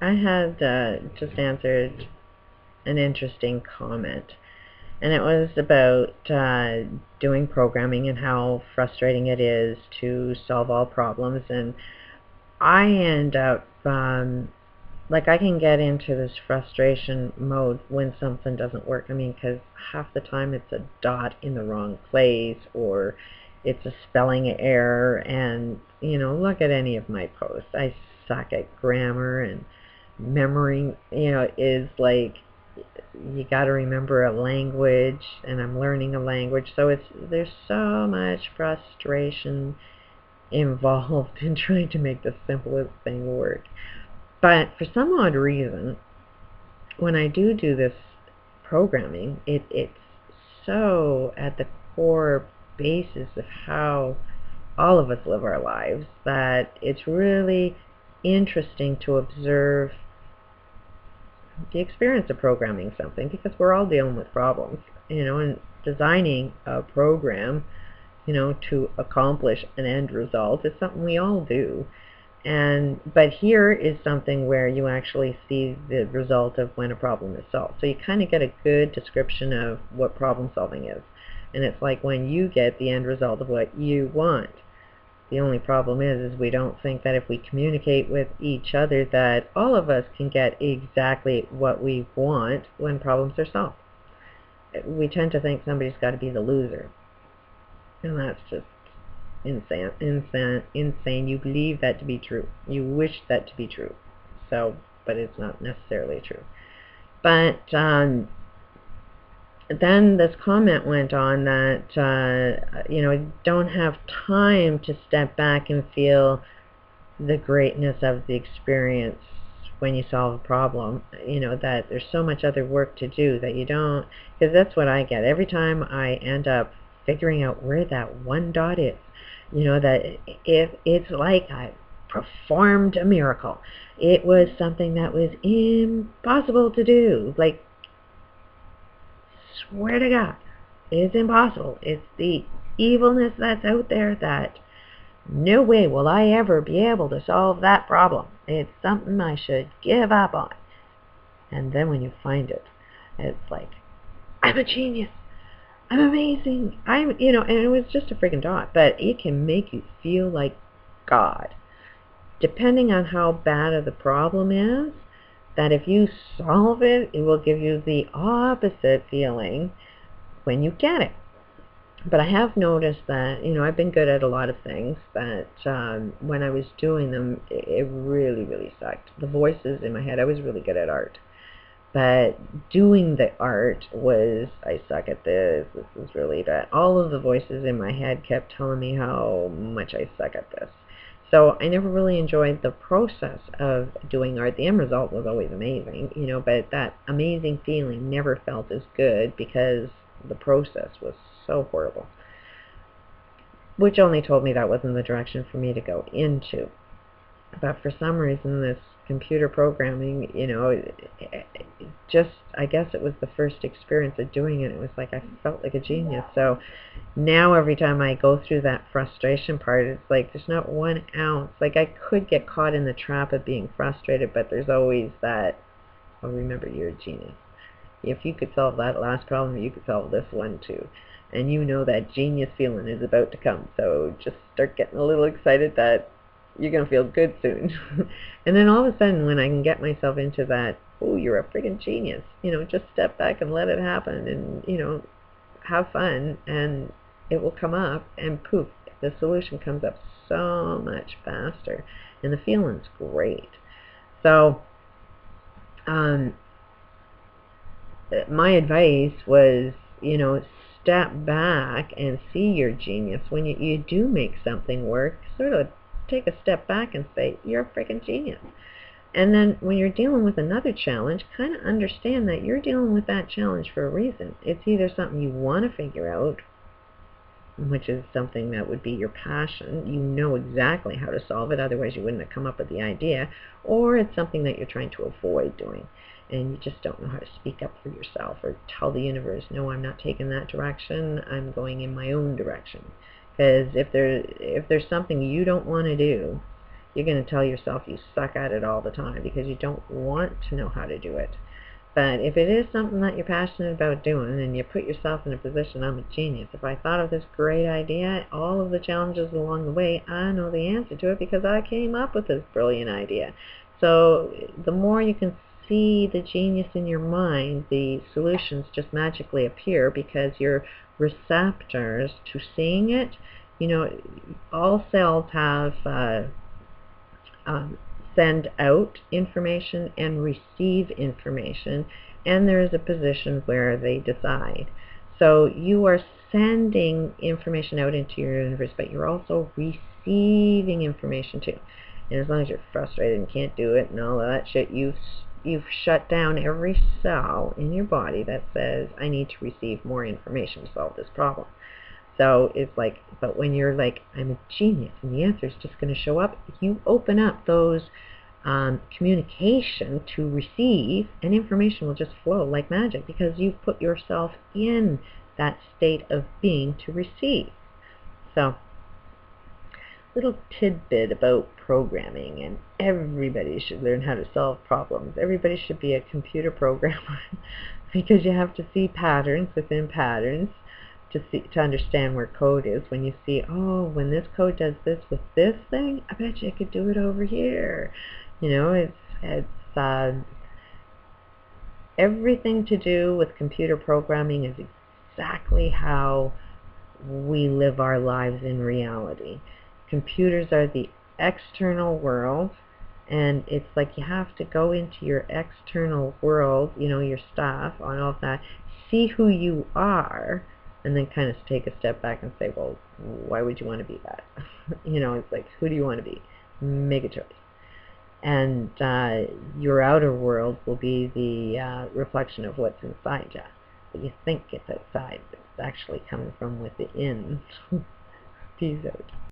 I had just answered an interesting comment, and it was about doing programming and how frustrating it is to solve all problems. And I end up, like, I can get into this frustration mode when something doesn't work. I mean, because half the time it's a dot in the wrong place, or it's a spelling error. And, look at any of my posts. I suck at grammar, and memory, is like, you got to remember a language, and I'm learning a language, so there's so much frustration involved in trying to make the simplest thing work. But for some odd reason, when I do this programming, it's so at the core basis of how all of us live our lives that it's really interesting to observe the experience of programming something, because we're all dealing with problems, and designing a program, to accomplish an end result is something we all do. But here is something where you actually see the result of when a problem is solved. So you kind of get a good description of what problem solving is. And it's like when you get the end result of what you want. The only problem is we don't think that if we communicate with each other that all of us can get exactly what we want when problems are solved. We tend to think somebody's got to be the loser. And that's just insane. You believe that to be true. You wish that to be true. But it's not necessarily true. But then this comment went on that, don't have time to step back and feel the greatness of the experience when you solve a problem, that there's so much other work to do that you don't, because that's what I get. Every time I end up figuring out where that one dot is, that if it's like I performed a miracle. It was something that was impossible to do. Like, swear to God, it's impossible. It's the evilness that's out there that no way will I ever be able to solve that problem. It's something I should give up on. And then when you find it, it's like, I'm a genius. I'm amazing. And it was just a freaking dot, but it can make you feel like God. Depending on how bad of the problem is, that if you solve it, it will give you the opposite feeling when you get it. But I have noticed that, I've been good at a lot of things, but when I was doing them, it really, really sucked. The voices in my head, I was really good at art. But doing the art was, I suck at this is really bad. All of the voices in my head kept telling me how much I suck at this. So I never really enjoyed the process of doing art. The end result was always amazing, but that amazing feeling never felt as good because the process was so horrible. Which only told me that wasn't the direction for me to go into. But for some reason, this computer programming, just, I guess it was the first experience of doing it. It was like I felt like a genius. So now every time I go through that frustration part, it's like there's not 1 ounce. Like, I could get caught in the trap of being frustrated, but there's always that, oh, remember, you're a genius. If you could solve that last problem, you could solve this one too. And that genius feeling is about to come. So just start getting a little excited that you're going to feel good soon. And then all of a sudden, when I can get myself into that, oh, you're a friggin' genius, just step back and let it happen, and, have fun, and it will come up, and poof, the solution comes up so much faster, and the feeling's great. So, my advice was, step back and see your genius. When you do make something work, sort of take a step back and say, you're a freaking genius. And then when you're dealing with another challenge, kind of understand that you're dealing with that challenge for a reason. It's either something you want to figure out, which is something that would be your passion. You know exactly how to solve it, otherwise you wouldn't have come up with the idea. Or it's something that you're trying to avoid doing, and you just don't know how to speak up for yourself or tell the universe, no, I'm not taking that direction, I'm going in my own direction. Because if there's something you don't want to do, you're going to tell yourself you suck at it all the time because you don't want to know how to do it. But if it is something that you're passionate about doing and you put yourself in a position, I'm a genius. If I thought of this great idea, all of the challenges along the way, I know the answer to it because I came up with this brilliant idea. So the more you can see the genius in your mind, the solutions just magically appear because your receptors to seeing it, all cells have send out information and receive information, and there is a position where they decide. So you are sending information out into your universe, but you're also receiving information too. And as long as you're frustrated and can't do it and all of that shit, you've shut down every cell in your body that says, I need to receive more information to solve this problem. So it's like, but when you're like, I'm a genius and the answer is just going to show up, you open up those communication to receive, and information will just flow like magic because you've put yourself in that state of being to receive. So, little tidbit about programming, and everybody should learn how to solve problems. Everybody should be a computer programmer because you have to see patterns within patterns to understand where code is. When you see, oh, when this code does this with this thing, I bet you I could do it over here. It's everything to do with computer programming is exactly how we live our lives in reality. Computers are the external world, and it's like you have to go into your external world, your stuff, and all of that, see who you are, and then kind of take a step back and say, well, why would you want to be that? It's like, who do you want to be? Make a choice. And your outer world will be the reflection of what's inside you. But you think it's outside, but it's actually coming from within. Peace out.